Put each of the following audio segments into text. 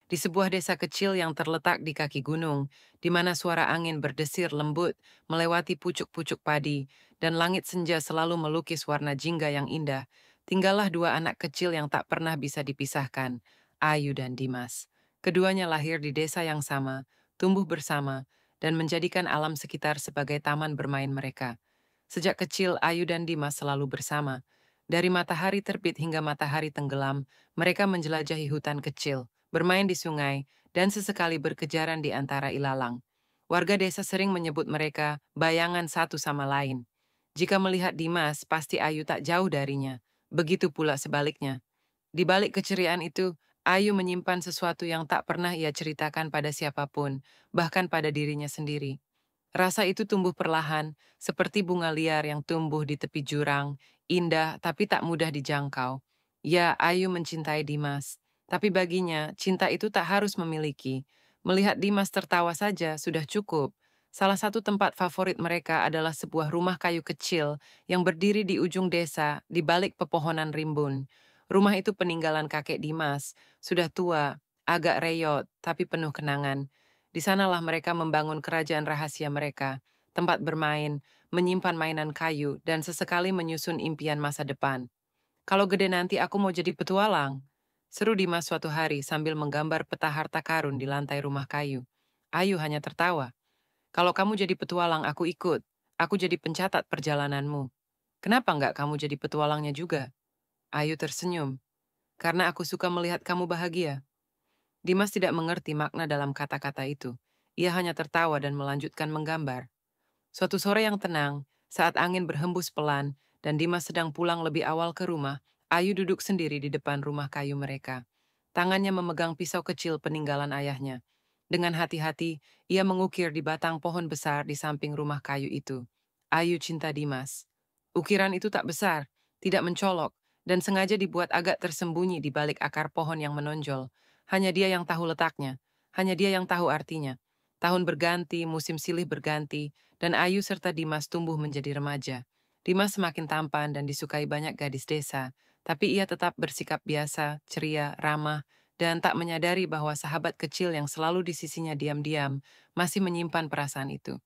Di sebuah desa kecil yang terletak di kaki gunung, di mana suara angin berdesir lembut melewati pucuk-pucuk padi, dan langit senja selalu melukis warna jingga yang indah, tinggallah dua anak kecil yang tak pernah bisa dipisahkan, Ayu dan Dimas. Keduanya lahir di desa yang sama, tumbuh bersama, dan menjadikan alam sekitar sebagai taman bermain mereka. Sejak kecil, Ayu dan Dimas selalu bersama. Dari matahari terbit hingga matahari tenggelam, mereka menjelajahi hutan kecil, bermain di sungai, dan sesekali berkejaran di antara ilalang. Warga desa sering menyebut mereka bayangan satu sama lain. Jika melihat Dimas, pasti Ayu tak jauh darinya. Begitu pula sebaliknya. Di balik keceriaan itu, Ayu menyimpan sesuatu yang tak pernah ia ceritakan pada siapapun, bahkan pada dirinya sendiri. Rasa itu tumbuh perlahan, seperti bunga liar yang tumbuh di tepi jurang, indah tapi tak mudah dijangkau. Ya, Ayu mencintai Dimas, tapi baginya cinta itu tak harus memiliki. Melihat Dimas tertawa saja sudah cukup. Salah satu tempat favorit mereka adalah sebuah rumah kayu kecil yang berdiri di ujung desa di balik pepohonan rimbun. Rumah itu peninggalan kakek Dimas, sudah tua, agak reyot, tapi penuh kenangan. Di sanalah mereka membangun kerajaan rahasia mereka, tempat bermain, menyimpan mainan kayu, dan sesekali menyusun impian masa depan. Kalau gede nanti aku mau jadi petualang. Seru Dimas suatu hari sambil menggambar peta harta karun di lantai rumah kayu. Ayu hanya tertawa. Kalau kamu jadi petualang, aku ikut. Aku jadi pencatat perjalananmu. Kenapa nggak kamu jadi petualangnya juga? Ayu tersenyum. Karena aku suka melihat kamu bahagia. Dimas tidak mengerti makna dalam kata-kata itu. Ia hanya tertawa dan melanjutkan menggambar. Suatu sore yang tenang, saat angin berhembus pelan dan Dimas sedang pulang lebih awal ke rumah, Ayu duduk sendiri di depan rumah kayu mereka. Tangannya memegang pisau kecil peninggalan ayahnya. Dengan hati-hati, ia mengukir di batang pohon besar di samping rumah kayu itu. Ayu cinta Dimas. Ukiran itu tak besar, tidak mencolok, dan sengaja dibuat agak tersembunyi di balik akar pohon yang menonjol. Hanya dia yang tahu letaknya, hanya dia yang tahu artinya. Tahun berganti, musim silih berganti, dan Ayu serta Dimas tumbuh menjadi remaja. Dimas semakin tampan dan disukai banyak gadis desa, tapi ia tetap bersikap biasa, ceria, ramah, dan tak menyadari bahwa sahabat kecil yang selalu di sisinya diam-diam masih menyimpan perasaan itu.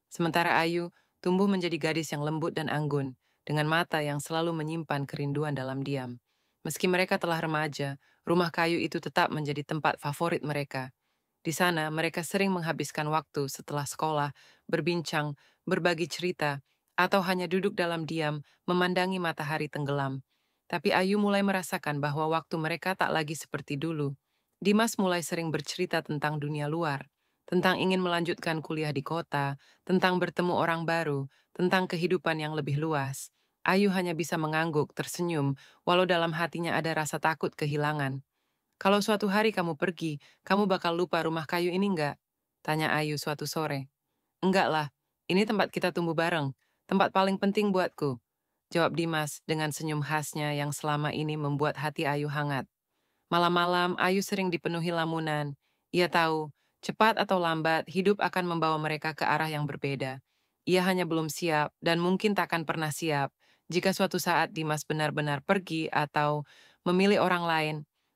Sementara Ayu tumbuh menjadi gadis yang lembut dan anggun, dengan mata yang selalu menyimpan kerinduan dalam diam. Meski mereka telah remaja, rumah kayu itu tetap menjadi tempat favorit mereka. Di sana, mereka sering menghabiskan waktu setelah sekolah, berbincang, berbagi cerita, atau hanya duduk dalam diam, memandangi matahari tenggelam. Tapi Ayu mulai merasakan bahwa waktu mereka tak lagi seperti dulu. Dimas mulai sering bercerita tentang dunia luar, tentang ingin melanjutkan kuliah di kota, tentang bertemu orang baru, tentang kehidupan yang lebih luas. Ayu hanya bisa mengangguk, tersenyum, walau dalam hatinya ada rasa takut kehilangan. Kalau suatu hari kamu pergi, kamu bakal lupa rumah kayu ini enggak? Tanya Ayu suatu sore. Enggak lah, ini tempat kita tumbuh bareng, tempat paling penting buatku. Jawab Dimas dengan senyum khasnya yang selama ini membuat hati Ayu hangat. Malam-malam, Ayu sering dipenuhi lamunan. Ia tahu, cepat atau lambat, hidup akan membawa mereka ke arah yang berbeda. Ia hanya belum siap dan mungkin takkan pernah siap jika suatu saat Dimas benar-benar pergi atau memilih orang lain.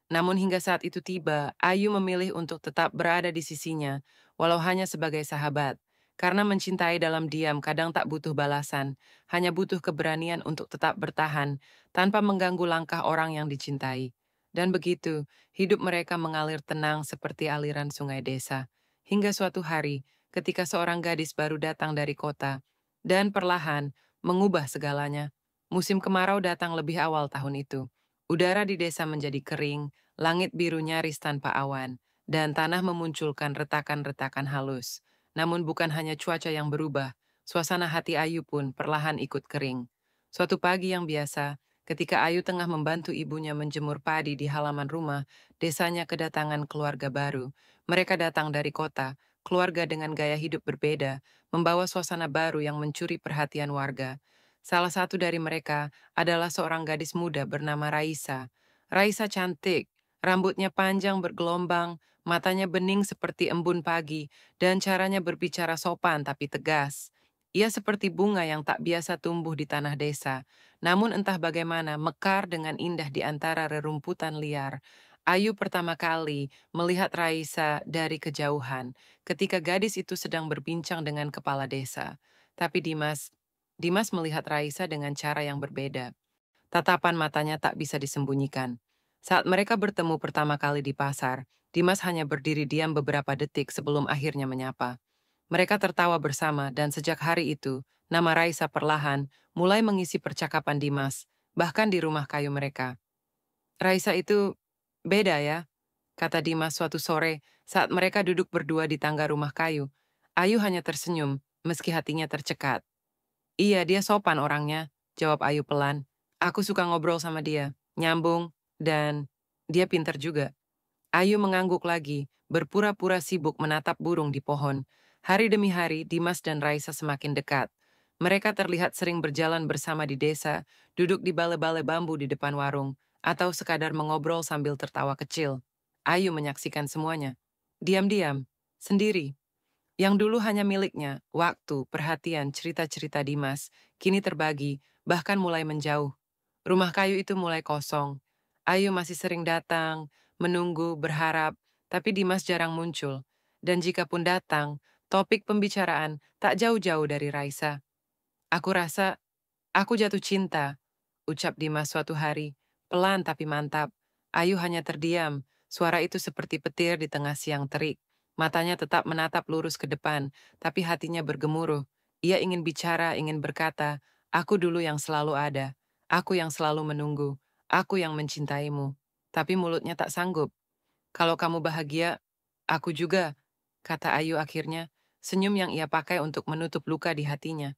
Namun hingga saat itu tiba, Ayu memilih untuk tetap berada di sisinya, walau hanya sebagai sahabat. Karena mencintai dalam diam kadang tak butuh balasan, hanya butuh keberanian untuk tetap bertahan tanpa mengganggu langkah orang yang dicintai. Dan begitu, hidup mereka mengalir tenang seperti aliran sungai desa. Hingga suatu hari, ketika seorang gadis baru datang dari kota, dan perlahan mengubah segalanya. Musim kemarau datang lebih awal tahun itu. Udara di desa menjadi kering, langit biru nyaris tanpa awan, dan tanah memunculkan retakan-retakan halus. Namun bukan hanya cuaca yang berubah, suasana hati Ayu pun perlahan ikut kering. Suatu pagi yang biasa, ketika Ayu tengah membantu ibunya menjemur padi di halaman rumah, desanya kedatangan keluarga baru. Mereka datang dari kota, keluarga dengan gaya hidup berbeda, membawa suasana baru yang mencuri perhatian warga. Salah satu dari mereka adalah seorang gadis muda bernama Raisa. Raisa cantik, rambutnya panjang bergelombang, matanya bening seperti embun pagi, dan caranya berbicara sopan tapi tegas. Ia seperti bunga yang tak biasa tumbuh di tanah desa, namun entah bagaimana mekar dengan indah di antara rerumputan liar. Ayu pertama kali melihat Raisa dari kejauhan ketika gadis itu sedang berbincang dengan kepala desa. Tapi Dimas melihat Raisa dengan cara yang berbeda. Tatapan matanya tak bisa disembunyikan. Saat mereka bertemu pertama kali di pasar, Dimas hanya berdiri diam beberapa detik sebelum akhirnya menyapa. Mereka tertawa bersama dan sejak hari itu, nama Raisa perlahan mulai mengisi percakapan Dimas, bahkan di rumah kayu mereka. Raisa itu beda ya, kata Dimas suatu sore saat mereka duduk berdua di tangga rumah kayu. Ayu hanya tersenyum, meski hatinya tercekat. Iya, dia sopan orangnya, jawab Ayu pelan. Aku suka ngobrol sama dia, nyambung, dan dia pinter juga. Ayu mengangguk lagi, berpura-pura sibuk menatap burung di pohon. Hari demi hari, Dimas dan Raisa semakin dekat. Mereka terlihat sering berjalan bersama di desa, duduk di bale-bale bambu di depan warung, atau sekadar mengobrol sambil tertawa kecil. Ayu menyaksikan semuanya. Diam-diam, sendiri. Yang dulu hanya miliknya, waktu, perhatian, cerita-cerita Dimas, kini terbagi, bahkan mulai menjauh. Rumah kayu itu mulai kosong. Ayu masih sering datang, menunggu, berharap, tapi Dimas jarang muncul. Dan jika pun datang, topik pembicaraan tak jauh-jauh dari Raisa. Aku rasa, aku jatuh cinta, ucap Dimas suatu hari, pelan tapi mantap. Ayu hanya terdiam, suara itu seperti petir di tengah siang terik. Matanya tetap menatap lurus ke depan, tapi hatinya bergemuruh. Ia ingin bicara, ingin berkata, aku dulu yang selalu ada, aku yang selalu menunggu, aku yang mencintaimu. Tapi mulutnya tak sanggup. Kalau kamu bahagia, aku juga, kata Ayu akhirnya, senyum yang ia pakai untuk menutup luka di hatinya.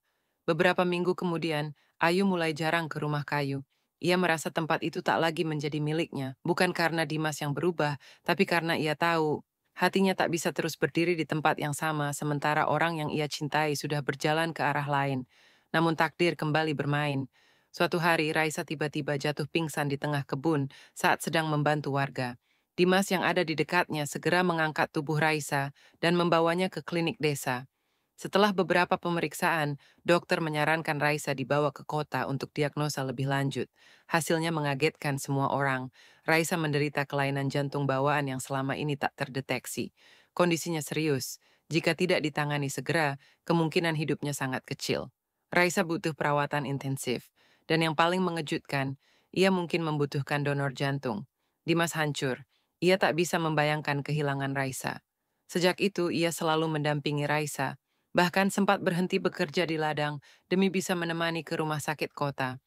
Beberapa minggu kemudian, Ayu mulai jarang ke rumah kayu. Ia merasa tempat itu tak lagi menjadi miliknya, bukan karena Dimas yang berubah, tapi karena ia tahu hatinya tak bisa terus berdiri di tempat yang sama, sementara orang yang ia cintai sudah berjalan ke arah lain. Namun takdir kembali bermain. Suatu hari, Raisa tiba-tiba jatuh pingsan di tengah kebun saat sedang membantu warga. Dimas yang ada di dekatnya segera mengangkat tubuh Raisa dan membawanya ke klinik desa. Setelah beberapa pemeriksaan, dokter menyarankan Raisa dibawa ke kota untuk diagnosa lebih lanjut. Hasilnya mengagetkan semua orang. Raisa menderita kelainan jantung bawaan yang selama ini tak terdeteksi. Kondisinya serius. Jika tidak ditangani segera, kemungkinan hidupnya sangat kecil. Raisa butuh perawatan intensif. Dan yang paling mengejutkan, ia mungkin membutuhkan donor jantung. Dimas hancur. Ia tak bisa membayangkan kehilangan Raisa. Sejak itu, ia selalu mendampingi Raisa, bahkan sempat berhenti bekerja di ladang demi bisa menemani ke rumah sakit kota.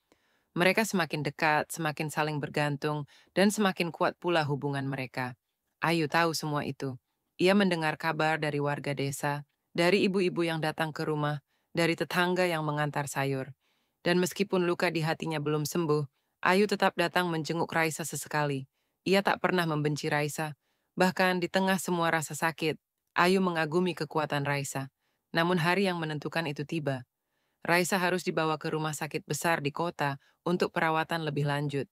Mereka semakin dekat, semakin saling bergantung, dan semakin kuat pula hubungan mereka. Ayu tahu semua itu. Ia mendengar kabar dari warga desa, dari ibu-ibu yang datang ke rumah, dari tetangga yang mengantar sayur. Dan meskipun luka di hatinya belum sembuh, Ayu tetap datang menjenguk Raisa sesekali. Ia tak pernah membenci Raisa. Bahkan di tengah semua rasa sakit, Ayu mengagumi kekuatan Raisa. Namun hari yang menentukan itu tiba. Raisa harus dibawa ke rumah sakit besar di kota untuk perawatan lebih lanjut.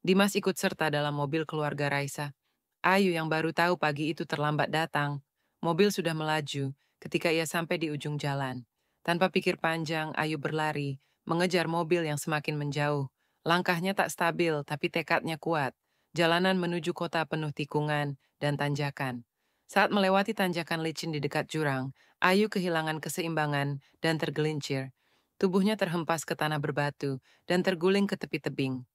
Dimas ikut serta dalam mobil keluarga Raisa. Ayu yang baru tahu pagi itu terlambat datang. Mobil sudah melaju ketika ia sampai di ujung jalan. Tanpa pikir panjang, Ayu berlari, mengejar mobil yang semakin menjauh. Langkahnya tak stabil, tapi tekadnya kuat. Jalanan menuju kota penuh tikungan dan tanjakan. Saat melewati tanjakan licin di dekat jurang, Ayu kehilangan keseimbangan dan tergelincir. Tubuhnya terhempas ke tanah berbatu dan terguling ke tepi tebing.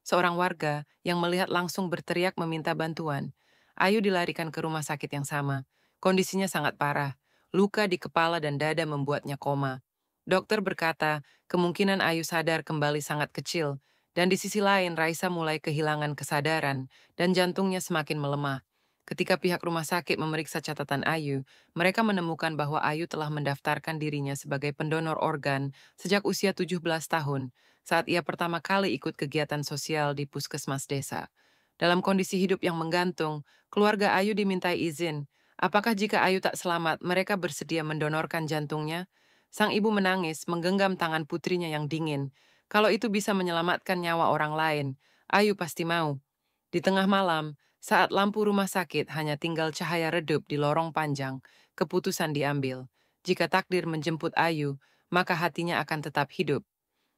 Seorang warga yang melihat langsung berteriak meminta bantuan. Ayu dilarikan ke rumah sakit yang sama. Kondisinya sangat parah. Luka di kepala dan dada membuatnya koma. Dokter berkata, kemungkinan Ayu sadar kembali sangat kecil. Dan di sisi lain, Raisa mulai kehilangan kesadaran dan jantungnya semakin melemah. Ketika pihak rumah sakit memeriksa catatan Ayu, mereka menemukan bahwa Ayu telah mendaftarkan dirinya sebagai pendonor organ sejak usia 17 tahun, saat ia pertama kali ikut kegiatan sosial di puskesmas desa. Dalam kondisi hidup yang menggantung, keluarga Ayu dimintai izin. Apakah jika Ayu tak selamat, mereka bersedia mendonorkan jantungnya? Sang ibu menangis, menggenggam tangan putrinya yang dingin. Kalau itu bisa menyelamatkan nyawa orang lain, Ayu pasti mau. Di tengah malam, saat lampu rumah sakit hanya tinggal cahaya redup di lorong panjang, keputusan diambil. Jika takdir menjemput Ayu, maka hatinya akan tetap hidup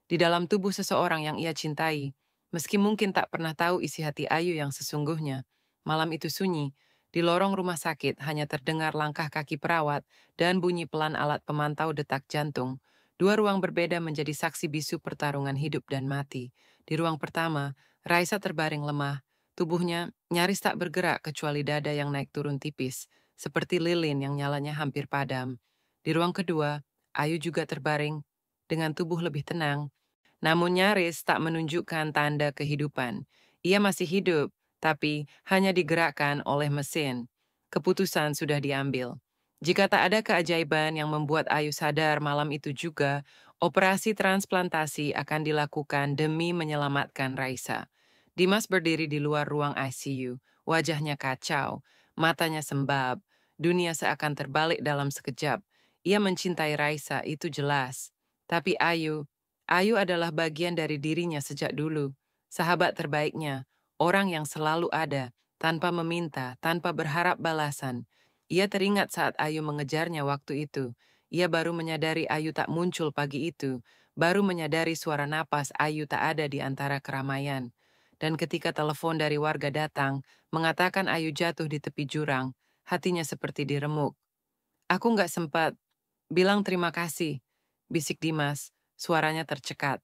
di dalam tubuh seseorang yang ia cintai, meski mungkin tak pernah tahu isi hati Ayu yang sesungguhnya. Malam itu sunyi. Di lorong rumah sakit hanya terdengar langkah kaki perawat dan bunyi pelan alat pemantau detak jantung. Dua ruang berbeda menjadi saksi bisu pertarungan hidup dan mati. Di ruang pertama, Raisa terbaring lemah. Tubuhnya nyaris tak bergerak kecuali dada yang naik turun tipis, seperti lilin yang nyalanya hampir padam. Di ruang kedua, Ayu juga terbaring dengan tubuh lebih tenang, namun nyaris tak menunjukkan tanda kehidupan. Ia masih hidup, tapi hanya digerakkan oleh mesin. Keputusan sudah diambil. Jika tak ada keajaiban yang membuat Ayu sadar malam itu juga, operasi transplantasi akan dilakukan demi menyelamatkan Raisa. Dimas berdiri di luar ruang ICU, wajahnya kacau, matanya sembab, dunia seakan terbalik dalam sekejap. Ia mencintai Raisa, itu jelas. Tapi Ayu adalah bagian dari dirinya sejak dulu, sahabat terbaiknya, orang yang selalu ada, tanpa meminta, tanpa berharap balasan. Ia teringat saat Ayu mengejarnya waktu itu. Ia baru menyadari Ayu tak muncul pagi itu, baru menyadari suara napas Ayu tak ada di antara keramaian. Dan ketika telepon dari warga datang, mengatakan Ayu jatuh di tepi jurang, hatinya seperti diremuk. Aku nggak sempat bilang terima kasih, bisik Dimas, suaranya tercekat.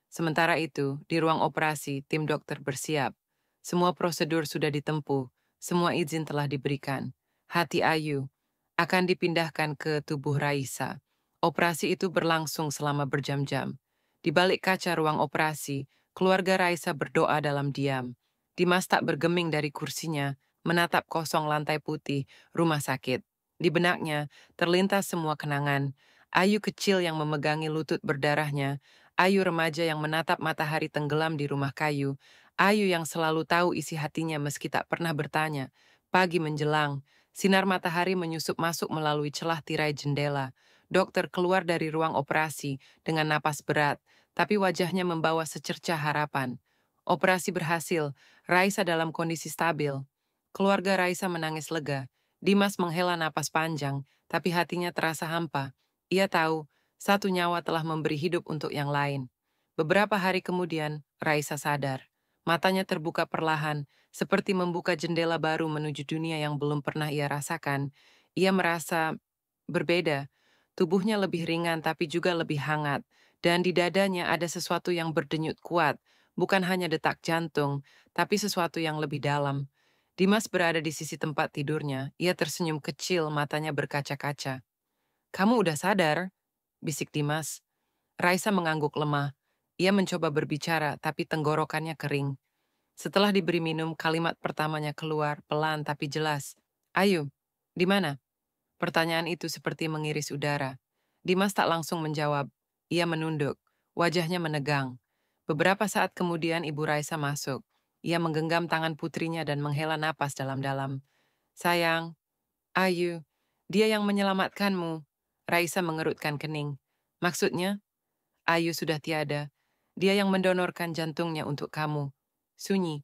Sementara itu, di ruang operasi, tim dokter bersiap. Semua prosedur sudah ditempuh, semua izin telah diberikan. Hati Ayu akan dipindahkan ke tubuh Raisa. Operasi itu berlangsung selama berjam-jam. Di balik kaca ruang operasi, keluarga Raisa berdoa dalam diam. Dimas tak bergeming dari kursinya, menatap kosong lantai putih rumah sakit. Di benaknya, terlintas semua kenangan. Ayu kecil yang memegangi lutut berdarahnya, Ayu remaja yang menatap matahari tenggelam di rumah kayu, Ayu yang selalu tahu isi hatinya meski tak pernah bertanya. Pagi menjelang, sinar matahari menyusup masuk melalui celah tirai jendela. Dokter keluar dari ruang operasi dengan napas berat, tapi wajahnya membawa secercah harapan. Operasi berhasil, Raisa dalam kondisi stabil. Keluarga Raisa menangis lega. Dimas menghela napas panjang, tapi hatinya terasa hampa. Ia tahu satu nyawa telah memberi hidup untuk yang lain. Beberapa hari kemudian, Raisa sadar. Matanya terbuka perlahan, seperti membuka jendela baru menuju dunia yang belum pernah ia rasakan. Ia merasa berbeda. Tubuhnya lebih ringan tapi juga lebih hangat. Dan di dadanya ada sesuatu yang berdenyut kuat. Bukan hanya detak jantung, tapi sesuatu yang lebih dalam. Dimas berada di sisi tempat tidurnya. Ia tersenyum kecil, matanya berkaca-kaca. "Kamu udah sadar?" bisik Dimas. Raisa mengangguk lemah. Ia mencoba berbicara, tapi tenggorokannya kering. Setelah diberi minum, kalimat pertamanya keluar, pelan tapi jelas. "Ayu, di mana?" Pertanyaan itu seperti mengiris udara. Dimas tak langsung menjawab. Ia menunduk. Wajahnya menegang. Beberapa saat kemudian Ibu Raisa masuk. Ia menggenggam tangan putrinya dan menghela napas dalam-dalam. "Sayang, Ayu, dia yang menyelamatkanmu." Raisa mengerutkan kening. "Maksudnya?" "Ayu sudah tiada. Dia yang mendonorkan jantungnya untuk kamu." Sunyi.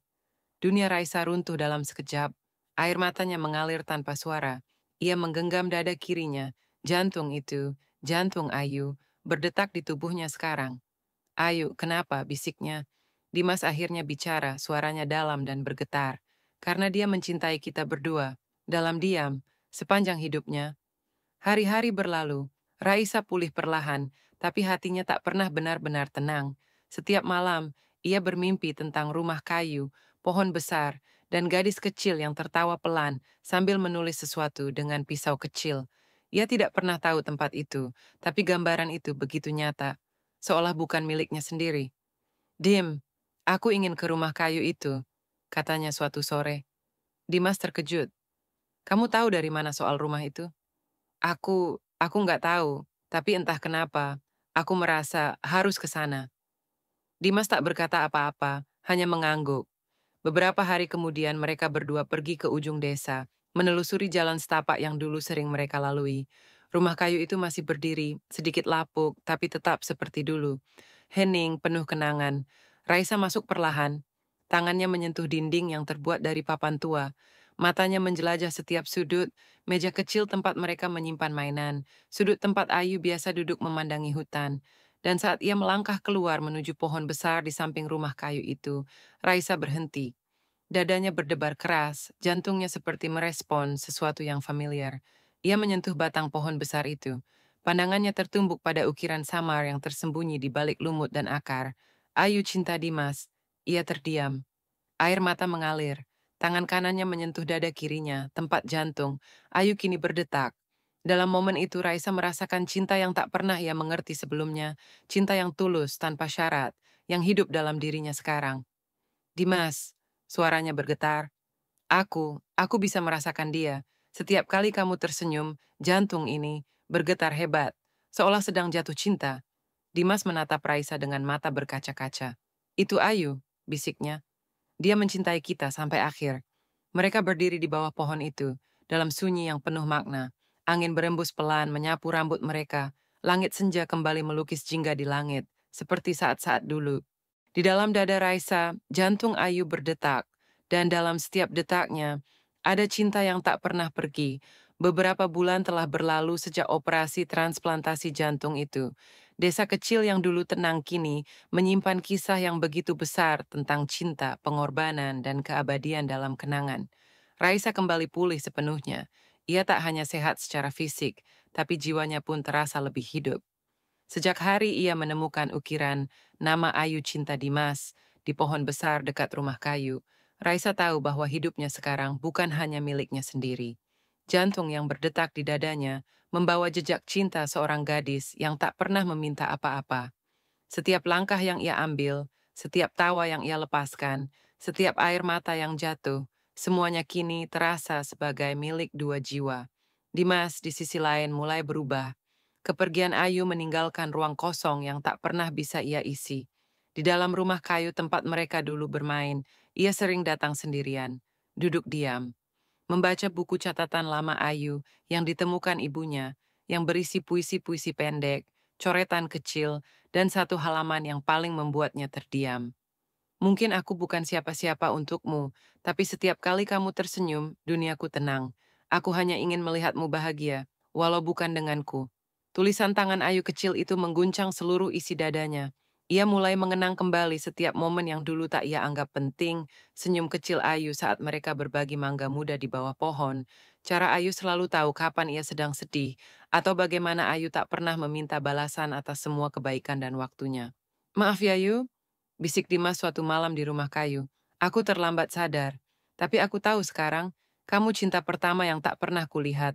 Dunia Raisa runtuh dalam sekejap. Air matanya mengalir tanpa suara. Ia menggenggam dada kirinya. Jantung itu, jantung Ayu, berdetak di tubuhnya sekarang. "Ayu, kenapa?" bisiknya. Dimas akhirnya bicara, suaranya dalam dan bergetar. "Karena dia mencintai kita berdua." Dalam diam, sepanjang hidupnya. Hari-hari berlalu, Raisa pulih perlahan, tapi hatinya tak pernah benar-benar tenang. Setiap malam, ia bermimpi tentang rumah kayu, pohon besar, dan gadis kecil yang tertawa pelan sambil menulis sesuatu dengan pisau kecil. Ia tidak pernah tahu tempat itu, tapi gambaran itu begitu nyata, seolah bukan miliknya sendiri. "Dim, aku ingin ke rumah kayu itu," katanya suatu sore. Dimas terkejut. "Kamu tahu dari mana soal rumah itu?" Aku nggak tahu, tapi entah kenapa, aku merasa harus ke sana." Dimas tak berkata apa-apa, hanya mengangguk. Beberapa hari kemudian mereka berdua pergi ke ujung desa, menelusuri jalan setapak yang dulu sering mereka lalui. Rumah kayu itu masih berdiri, sedikit lapuk, tapi tetap seperti dulu. Hening, penuh kenangan. Raisa masuk perlahan. Tangannya menyentuh dinding yang terbuat dari papan tua. Matanya menjelajah setiap sudut, meja kecil tempat mereka menyimpan mainan, sudut tempat Ayu biasa duduk memandangi hutan. Dan saat ia melangkah keluar menuju pohon besar di samping rumah kayu itu, Raisa berhenti. Dadanya berdebar keras, jantungnya seperti merespon sesuatu yang familiar. Ia menyentuh batang pohon besar itu. Pandangannya tertumbuk pada ukiran samar yang tersembunyi di balik lumut dan akar. Ayu cinta Dimas. Ia terdiam. Air mata mengalir. Tangan kanannya menyentuh dada kirinya, tempat jantung. Ayu kini berdetak. Dalam momen itu Raisa merasakan cinta yang tak pernah ia mengerti sebelumnya. Cinta yang tulus, tanpa syarat, yang hidup dalam dirinya sekarang. Dimas, suaranya bergetar. Aku bisa merasakan dia. Setiap kali kamu tersenyum, jantung ini bergetar hebat, seolah sedang jatuh cinta. Dimas menatap Raisa dengan mata berkaca-kaca. Itu Ayu, bisiknya. Dia mencintai kita sampai akhir. Mereka berdiri di bawah pohon itu, dalam sunyi yang penuh makna. Angin berembus pelan menyapu rambut mereka. Langit senja kembali melukis jingga di langit, seperti saat-saat dulu. Di dalam dada Raisa, jantung Ayu berdetak, dan dalam setiap detaknya, ada cinta yang tak pernah pergi. Beberapa bulan telah berlalu sejak operasi transplantasi jantung itu. Desa kecil yang dulu tenang kini menyimpan kisah yang begitu besar tentang cinta, pengorbanan, dan keabadian dalam kenangan. Raisa kembali pulih sepenuhnya. Ia tak hanya sehat secara fisik, tapi jiwanya pun terasa lebih hidup. Sejak hari ia menemukan ukiran nama Ayu Cinta Dimas di pohon besar dekat rumah kayu, Raisa tahu bahwa hidupnya sekarang bukan hanya miliknya sendiri. Jantung yang berdetak di dadanya membawa jejak cinta seorang gadis yang tak pernah meminta apa-apa. Setiap langkah yang ia ambil, setiap tawa yang ia lepaskan, setiap air mata yang jatuh, semuanya kini terasa sebagai milik dua jiwa. Dimas di sisi lain mulai berubah. Kepergian Ayu meninggalkan ruang kosong yang tak pernah bisa ia isi. Di dalam rumah kayu tempat mereka dulu bermain, ia sering datang sendirian, duduk diam, membaca buku catatan lama Ayu yang ditemukan ibunya, yang berisi puisi-puisi pendek, coretan kecil, dan satu halaman yang paling membuatnya terdiam. Mungkin aku bukan siapa-siapa untukmu, tapi setiap kali kamu tersenyum, duniaku tenang. Aku hanya ingin melihatmu bahagia, walau bukan denganku. Tulisan tangan Ayu kecil itu mengguncang seluruh isi dadanya. Ia mulai mengenang kembali setiap momen yang dulu tak ia anggap penting, senyum kecil Ayu saat mereka berbagi mangga muda di bawah pohon. Cara Ayu selalu tahu kapan ia sedang sedih, atau bagaimana Ayu tak pernah meminta balasan atas semua kebaikan dan waktunya. Maaf ya, Yu, bisik Dimas suatu malam di rumah kayu. Aku terlambat sadar. Tapi aku tahu sekarang, kamu cinta pertama yang tak pernah kulihat.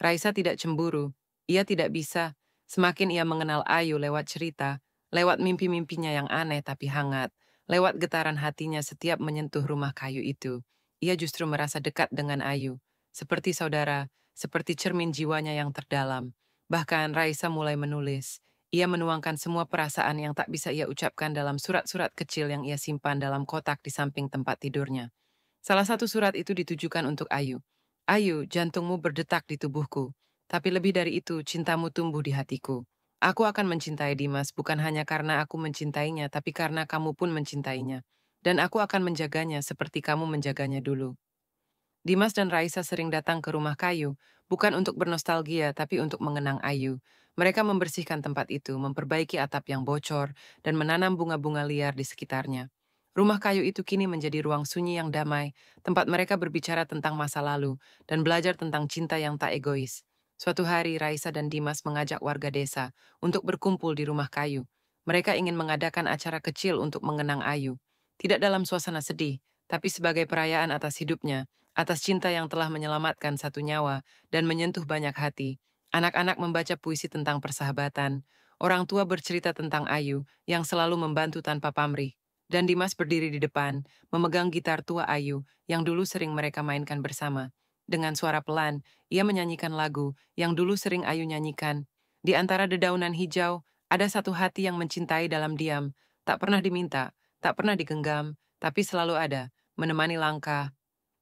Raisa tidak cemburu. Ia tidak bisa. Semakin ia mengenal Ayu lewat cerita, lewat mimpi-mimpinya yang aneh tapi hangat, lewat getaran hatinya setiap menyentuh rumah kayu itu. Ia justru merasa dekat dengan Ayu. Seperti saudara, seperti cermin jiwanya yang terdalam. Bahkan Raisa mulai menulis. Ia menuangkan semua perasaan yang tak bisa ia ucapkan dalam surat-surat kecil yang ia simpan dalam kotak di samping tempat tidurnya. Salah satu surat itu ditujukan untuk Ayu. Ayu, jantungmu berdetak di tubuhku. Tapi lebih dari itu, cintamu tumbuh di hatiku. Aku akan mencintai Dimas bukan hanya karena aku mencintainya, tapi karena kamu pun mencintainya. Dan aku akan menjaganya seperti kamu menjaganya dulu. Dimas dan Raisa sering datang ke rumah kayu, bukan untuk bernostalgia, tapi untuk mengenang Ayu. Mereka membersihkan tempat itu, memperbaiki atap yang bocor, dan menanam bunga-bunga liar di sekitarnya. Rumah kayu itu kini menjadi ruang sunyi yang damai, tempat mereka berbicara tentang masa lalu, dan belajar tentang cinta yang tak egois. Suatu hari, Raisa dan Dimas mengajak warga desa untuk berkumpul di rumah kayu. Mereka ingin mengadakan acara kecil untuk mengenang Ayu. Tidak dalam suasana sedih, tapi sebagai perayaan atas hidupnya, atas cinta yang telah menyelamatkan satu nyawa dan menyentuh banyak hati. Anak-anak membaca puisi tentang persahabatan. Orang tua bercerita tentang Ayu yang selalu membantu tanpa pamrih. Dan Dimas berdiri di depan, memegang gitar tua Ayu yang dulu sering mereka mainkan bersama. Dengan suara pelan, ia menyanyikan lagu yang dulu sering Ayu nyanyikan. Di antara dedaunan hijau, ada satu hati yang mencintai dalam diam. Tak pernah diminta, tak pernah digenggam, tapi selalu ada, menemani langkah.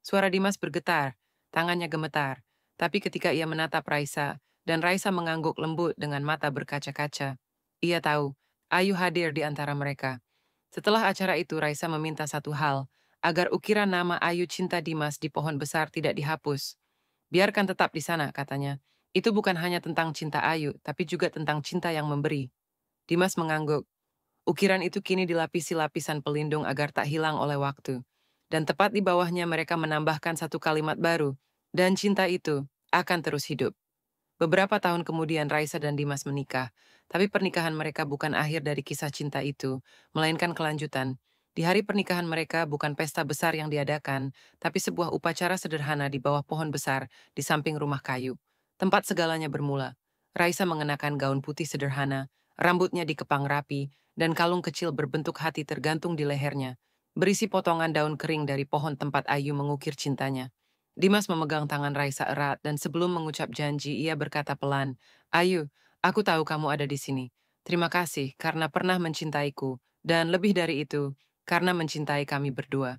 Suara Dimas bergetar, tangannya gemetar. Tapi ketika ia menatap Raisa, dan Raisa mengangguk lembut dengan mata berkaca-kaca, ia tahu, Ayu hadir di antara mereka. Setelah acara itu, Raisa meminta satu hal, agar ukiran nama Ayu Cinta Dimas di pohon besar tidak dihapus. Biarkan tetap di sana, katanya. Itu bukan hanya tentang cinta Ayu, tapi juga tentang cinta yang memberi. Dimas mengangguk. Ukiran itu kini dilapisi lapisan pelindung agar tak hilang oleh waktu. Dan tepat di bawahnya mereka menambahkan satu kalimat baru, dan cinta itu akan terus hidup. Beberapa tahun kemudian Raisa dan Dimas menikah, tapi pernikahan mereka bukan akhir dari kisah cinta itu, melainkan kelanjutan. Di hari pernikahan mereka bukan pesta besar yang diadakan, tapi sebuah upacara sederhana di bawah pohon besar di samping rumah kayu. Tempat segalanya bermula. Raisa mengenakan gaun putih sederhana, rambutnya dikepang rapi, dan kalung kecil berbentuk hati tergantung di lehernya, berisi potongan daun kering dari pohon tempat Ayu mengukir cintanya. Dimas memegang tangan Raisa erat dan sebelum mengucap janji, ia berkata pelan, "Ayu, aku tahu kamu ada di sini. Terima kasih karena pernah mencintaiku, dan lebih dari itu, karena mencintai kami berdua."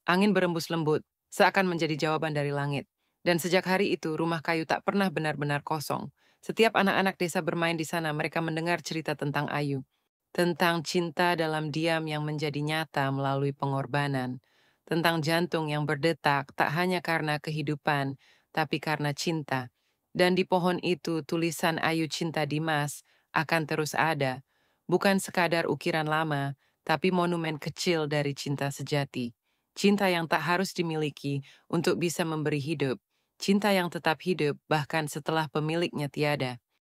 Angin berembus lembut, seakan menjadi jawaban dari langit. Dan sejak hari itu, rumah kayu tak pernah benar-benar kosong. Setiap anak-anak desa bermain di sana, mereka mendengar cerita tentang Ayu. Tentang cinta dalam diam yang menjadi nyata melalui pengorbanan. Tentang jantung yang berdetak tak hanya karena kehidupan, tapi karena cinta. Dan di pohon itu, tulisan Ayu Cinta Dimas akan terus ada. Bukan sekadar ukiran lama, tapi monumen kecil dari cinta sejati. Cinta yang tak harus dimiliki untuk bisa memberi hidup. Cinta yang tetap hidup bahkan setelah pemiliknya tiada.